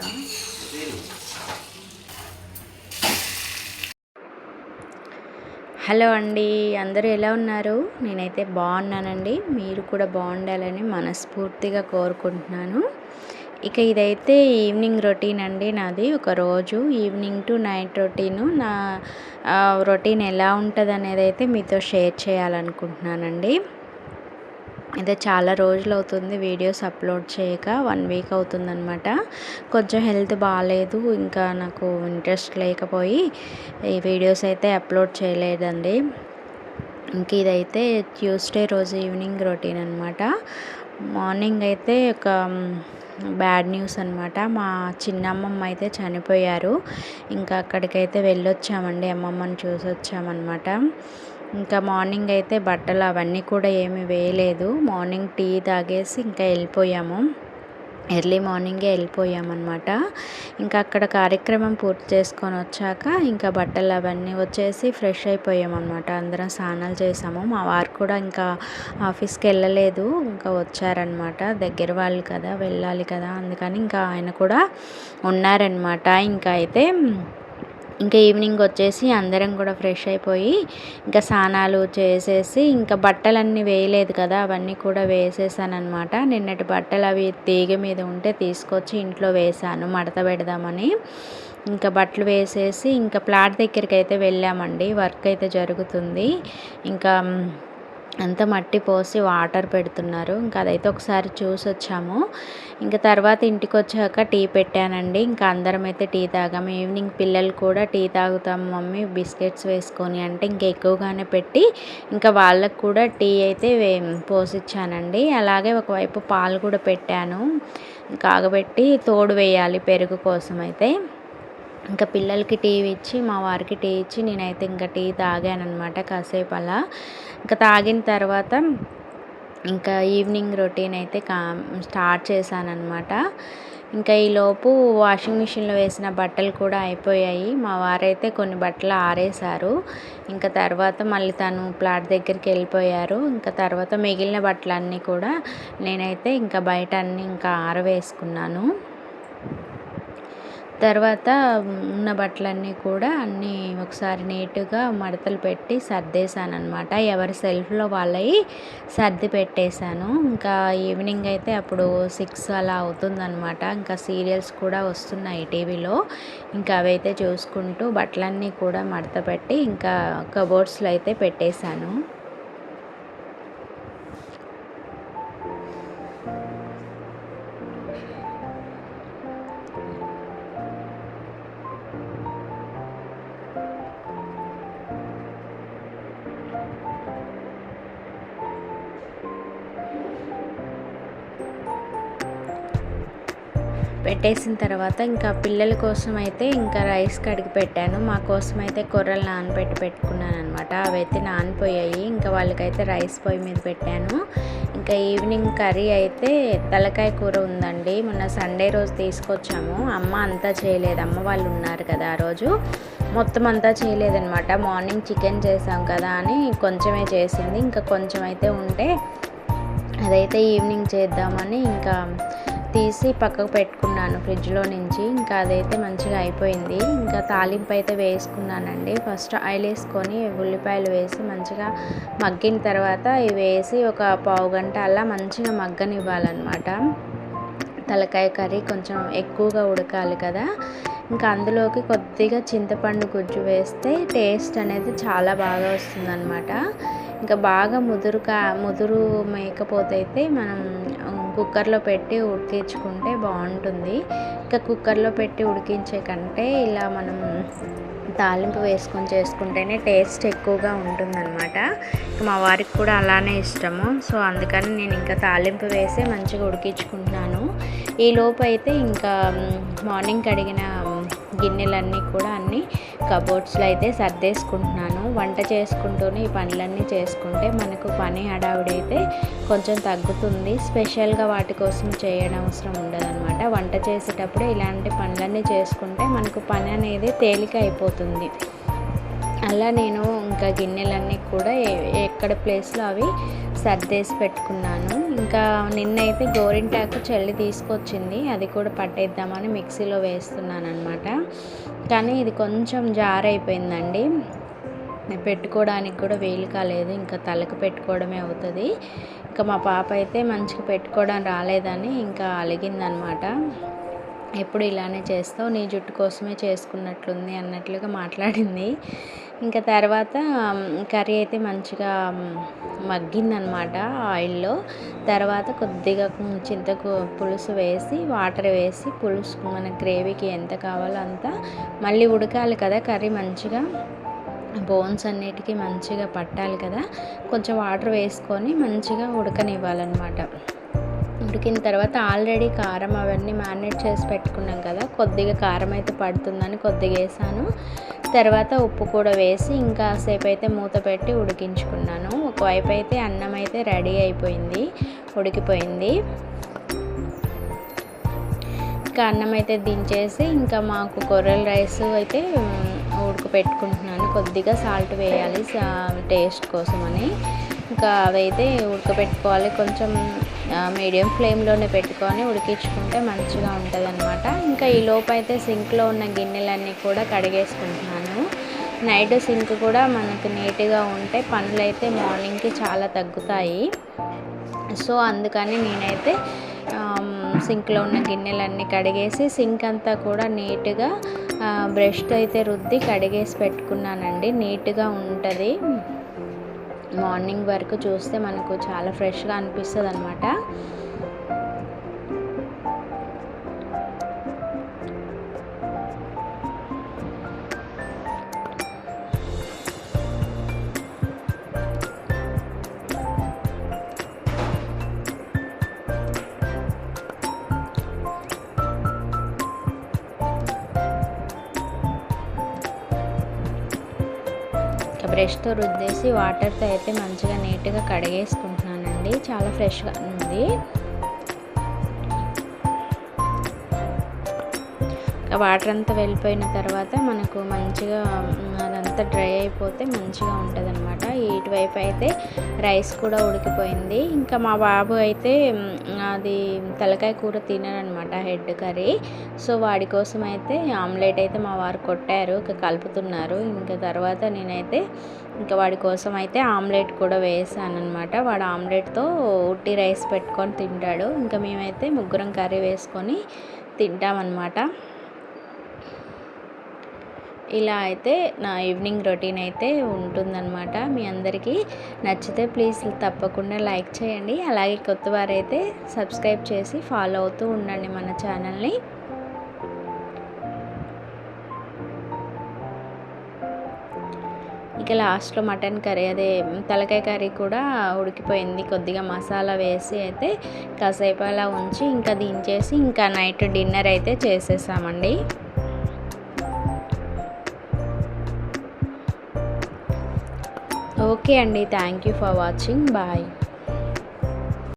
Hello అండి, అందరూ ఎలా ఉన్నారు? నేనైతే బాగున్నానండి. మీరు కూడా బాగుండాలని మనస్ఫూర్తిగా కోరుకుంటున్నాను. ఇక ఇదైతే ఈవినింగ్ రొటీన్ అండి నాది. ఒక రోజు ఈవినింగ్ టు నైట్ రొటీను. నా రొటీన్ ఎలా ఉంటుంది అనేది అయితే మీతో షేర్ చేయాలనుకుంటున్నానండి. అయితే చాలా రోజులు అవుతుంది వీడియోస్ అప్లోడ్ చేయక, 1 వీక్ అవుతుందన్నమాట. కొంచెం హెల్త్ బాగాలేదు, ఇంకా నాకు ఇంట్రెస్ట్ లేకపోయి ఈ వీడియోస్ అయితే అప్లోడ్ చేయలేదండి. ఇంక ఇదైతే ట్యూస్డే రోజు ఈవినింగ్ రొటీన్ అనమాట. మార్నింగ్ అయితే ఒక బ్యాడ్ న్యూస్ అనమాట. మా చిన్నమ్మమ్మ అయితే చనిపోయారు. ఇంకా అక్కడికైతే వెళ్ళొచ్చామండి, అమ్మమ్మని చూసి వచ్చామన్నమాట. ఇంకా మార్నింగ్ అయితే బట్టలు అవన్నీ కూడా ఏమి వేయలేదు. మార్నింగ్ టీ తాగేసి ఇంకా వెళ్ళిపోయాము. ఎర్లీ మార్నింగే వెళ్ళిపోయామన్నమాట. ఇంకా అక్కడ కార్యక్రమం పూర్తి చేసుకొని వచ్చాక ఇంకా బట్టలు అవన్నీ వచ్చేసి ఫ్రెష్ అయిపోయామన్నమాట. అందరం స్నానాలు చేసాము. మా వారు కూడా ఇంకా ఆఫీస్కి వెళ్ళలేదు, ఇంకా వచ్చారనమాట. దగ్గర వాళ్ళు కదా, వెళ్ళాలి కదా, అందుకని ఇంకా ఆయన కూడా ఉన్నారనమాట. ఇంకా ఈవినింగ్ వచ్చేసి అందరం కూడా ఫ్రెష్ అయిపోయి ఇంకా స్నానాలు చేసేసి ఇంకా బట్టలన్నీ వేయలేదు కదా, అవన్నీ కూడా వేసేసాను అనమాట. నిన్నటి బట్టలు అవి తీగ మీద ఉంటే తీసుకొచ్చి ఇంట్లో వేసాను మడత పెడదామని. ఇంకా బట్టలు వేసేసి ఇంకా ప్లాట్ దగ్గరికి అయితే వెళ్ళామండి. వర్క్ అయితే జరుగుతుంది. ఇంకా అంతా మట్టి పోసి వాటర్ పెడుతున్నారు. ఇంకా అదైతే ఒకసారి చూసి వచ్చాము. ఇంకా తర్వాత ఇంటికి వచ్చాక టీ పెట్టానండి. ఇంకా అందరం అయితే టీ తాగాము. ఈవినింగ్ పిల్లలు కూడా టీ తాగుతాము మమ్మీ బిస్కెట్స్ వేసుకొని అంటే ఇంకా ఎక్కువగానే పెట్టి ఇంకా వాళ్ళకు కూడా టీ అయితే పోసిచ్చానండి. అలాగే ఒకవైపు పాలు కూడా పెట్టాను, కాగబెట్టి తోడు వేయాలి పెరుగు కోసం అయితే. ఇంకా పిల్లలకి టీ ఇచ్చి మా వారికి టీ ఇచ్చి నేనైతే ఇంకా టీ తాగానమాట కాసేపు అలా. ఇంకా తాగిన తర్వాత ఇంకా ఈవినింగ్ రొటీన్ అయితే స్టార్ట్ చేశానన్నమాట. ఇంకా ఈలోపు వాషింగ్ మిషన్లో వేసిన బట్టలు కూడా అయిపోయాయి. మా వారైతే కొన్ని బట్టలు ఆరేశారు. ఇంకా తర్వాత మళ్ళీ తను ప్లాట్ దగ్గరికి వెళ్ళిపోయారు. ఇంకా తర్వాత మిగిలిన బట్టలన్నీ కూడా నేనైతే ఇంకా బయట అన్నీ ఇంకా ఆరవేసుకున్నాను. తర్వాత ఉన్న బట్టలన్నీ కూడా అన్నీ ఒకసారి నీట్గా మడతలు పెట్టి సర్దేశాను అనమాట. ఎవరి సెల్ఫ్లో వాళ్ళవి సర్ది పెట్టేశాను. ఇంకా ఈవినింగ్ అయితే అప్పుడు 6 అలా అవుతుందన్నమాట. ఇంకా సీరియల్స్ కూడా వస్తున్నాయి టీవీలో. ఇంకా అవైతే చూసుకుంటూ బట్టలన్నీ కూడా మడత పెట్టి ఇంకా కబోర్డ్స్లో అయితే పెట్టేశాను. పెట్టేసిన తర్వాత ఇంకా పిల్లల కోసం అయితే ఇంకా రైస్ కడిగి పెట్టాను. మా కోసం అయితే కొర్రలు నానబెట్టి పెట్టుకున్నాను అనమాట. అవైతే నానిపోయాయి. ఇంకా వాళ్ళకైతే రైస్ పొయ్యి మీద పెట్టాను. ఇంకా ఈవినింగ్ కర్రీ అయితే తలకాయ కూర ఉందండి. మొన్న సండే రోజు తీసుకొచ్చాము. అమ్మ అంతా చేయలేదు, అమ్మ వాళ్ళు ఉన్నారు కదా ఆ రోజు, మొత్తం అంతా చేయలేదన్నమాట. మార్నింగ్ చికెన్ చేసాం కదా అని కొంచెమే చేసింది. ఇంకా కొంచెం అయితే ఉంటే అదైతే ఈవినింగ్ చేద్దామని ఇంకా తీసి పక్కకు పెట్టుకున్నాను ఫ్రిడ్జ్లో నుంచి. ఇంకా అదైతే మంచిగా అయిపోయింది. ఇంకా తాలింపు అయితే వేసుకున్నానండి. ఫస్ట్ ఆయిల్ వేసుకొని ఉల్లిపాయలు వేసి మంచిగా మగ్గిన తర్వాత ఇవి వేసి ఒక పావు గంట అలా మంచిగా మగ్గనివ్వాలన్నమాట. తలకాయ కర్రీ కొంచెం ఎక్కువగా ఉడకాలి కదా. ఇంకా అందులోకి కొద్దిగా చింతపండు గుజ్జు వేస్తే టేస్ట్ అనేది చాలా బాగా వస్తుందన్నమాట. ఇంకా బాగా ముదురు మేకపోతే అయితే మనం కుక్కర్లో పెట్టి ఉడికించుకుంటే బాగుంటుంది. ఇంకా కుక్కర్లో పెట్టి ఉడికించే కంటే ఇలా మనం తాలింపు వేసుకొని చేసుకుంటేనే టేస్ట్ ఎక్కువగా ఉంటుందన్నమాట. మా వారికి కూడా అలానే ఇష్టము. సో అందుకని నేను ఇంకా తాలింపు వేసి మంచిగా ఉడికించుకుంటున్నాను. ఈలోపు అయితే ఇంకా మార్నింగ్ కడిగిన గిన్నెలన్నీ కూడా అన్నీ కబోర్డ్స్లో అయితే సర్దేసుకుంటున్నాను. వంట చేసుకుంటూనే ఈ పనులన్నీ చేసుకుంటే మనకు పని హడావిడి అయితే కొంచెం తగ్గుతుంది. స్పెషల్గా వాటి కోసం చేయడం అవసరం ఉండదన్నమాట. వంట చేసేటప్పుడు ఇలాంటి పనులన్నీ చేసుకుంటే మనకు పని అనేది తేలిక అయిపోతుంది. అలా నేను ఇంకా గిన్నెలన్నీ కూడా ఎక్కడ ప్లేస్లో అవి సర్దేసి పెట్టుకున్నాను. ఇంకా నిన్నైతే గోరింటాకు చెల్లి తీసుకొచ్చింది, అది కూడా పట్టేద్దామని మిక్సీలో వేస్తున్నాను అనమాట. కానీ ఇది కొంచెం జారైపోయిందండి, పెట్టుకోవడానికి కూడా వీలు కాలేదు, ఇంకా తలకు పెట్టుకోవడమే అవుతుంది. ఇంకా మా పాప అయితే మంచిగా పెట్టుకోవడం రాలేదని ఇంకా అలిగిందనమాట. ఎప్పుడు ఇలానే చేస్తావు, నీ జుట్టు కోసమే చేసుకున్నట్లుంది అన్నట్లుగా మాట్లాడింది. ఇంకా తర్వాత కర్రీ అయితే మంచిగా మగ్గిందనమాట ఆయిల్లో. తర్వాత కొద్దిగా చింతకు పులుసు వేసి, వాటర్ వేసి, పులుసు మన గ్రేవీకి ఎంత కావాలో అంత మళ్ళీ ఉడకాలి కదా కర్రీ, మంచిగా బోన్స్ అన్నిటికీ మంచిగా పట్టాలి కదా, కొంచెం వాటర్ వేసుకొని మంచిగా ఉడకనివ్వాలన్నమాట. ఉడికిన తర్వాత ఆల్రెడీ కారం అవన్నీ మ్యారినేట్ చేసి పెట్టుకున్నాం కదా, కొద్దిగా కారం అయితే పడుతుందని కొద్దిగా వేసాను. తర్వాత ఉప్పు కూడా వేసి ఇంకా సేపు అయితే మూత పెట్టి ఉడికించుకున్నాను. ఒకవైపు అయితే అన్నం అయితే రెడీ అయిపోయింది, ఉడికిపోయింది. ఇంకా అన్నం అయితే దించేసి ఇంకా మాకు కొర్రల రైస్ అయితే ఉడకపెట్టుకుంటున్నాను. కొద్దిగా సాల్ట్ వేయాలి టేస్ట్ కోసమని. ఇంకా అవైతే ఉడకపెట్టుకోవాలి, కొంచెం మీడియం ఫ్లేమ్లోనే పెట్టుకొని ఉడికించుకుంటే మంచిగా ఉంటుంది అనమాట. ఇంకా ఈ లోపు అయితే సింక్లో ఉన్న గిన్నెలన్నీ కూడా కడిగేసుకుంటున్నాను. నైట్ సింక్ కూడా మనకు నీట్గా ఉంటే పనులైతే మార్నింగ్కి చాలా తగ్గుతాయి. సో అందుకని నేనైతే సింక్లో ఉన్న గిన్నెలన్నీ కడిగేసి సింక్ అంతా కూడా నీట్గా బ్రష్తో అయితే రుద్ది కడిగేసి పెట్టుకున్నానండి. నీట్గా ఉంటుంది, మార్నింగ్ వరకు చూస్తే మనకు చాలా ఫ్రెష్గా అనిపిస్తుంది అనమాట. బ్రష్తో రుద్దేసి వాటర్తో అయితే మంచిగా నీట్గా కడిగేసుకుంటున్నానండి. చాలా ఫ్రెష్గా ఉంది. వాటర్ అంతా వెళ్ళిపోయిన తర్వాత మనకు మంచిగా అదంతా డ్రై అయిపోతే మంచిగా ఉంటుంది అనమాట. ఇటువైపు అయితే రైస్ కూడా ఉడికిపోయింది. ఇంకా మా బాబు అయితే అది తలకాయ కూర తినడనమాట, హెడ్ కర్రీ. సో వాడి కోసం అయితే ఆమ్లెట్ అయితే మా వారు కొట్టారు, ఇంకా కలుపుతున్నారు. ఇంకా తర్వాత నేనైతే ఇంకా వాడి కోసం అయితే ఆమ్లెట్ కూడా వేసాను అనమాట. వాడు ఆమ్లెట్తో ఉట్టి రైస్ పెట్టుకొని తింటాడు. ఇంకా మేమైతే ముగ్గురం కర్రీ వేసుకొని తింటామన్నమాట. ఇలా అయితే నా ఈవినింగ్ రొటీన్ అయితే ఉంటుందన్నమాట. మీ అందరికీ నచ్చితే ప్లీజ్ తప్పకుండా లైక్ చేయండి. అలాగే కొత్త వారైతే సబ్స్క్రైబ్ చేసి ఫాలో అవుతూ ఉండండి మన ఛానల్ని. ఇక లాస్ట్లో మటన్ కర్రీ, అదే తలకాయ కర్రీ కూడా ఉడికిపోయింది. కొద్దిగా మసాలా వేసి అయితే కాసేపు అలా ఉంచి ఇంకా దించేసి ఇంకా నైట్ డిన్నర్ అయితే చేసేసామండి. ఓకే అండి, thank you for watching, bye.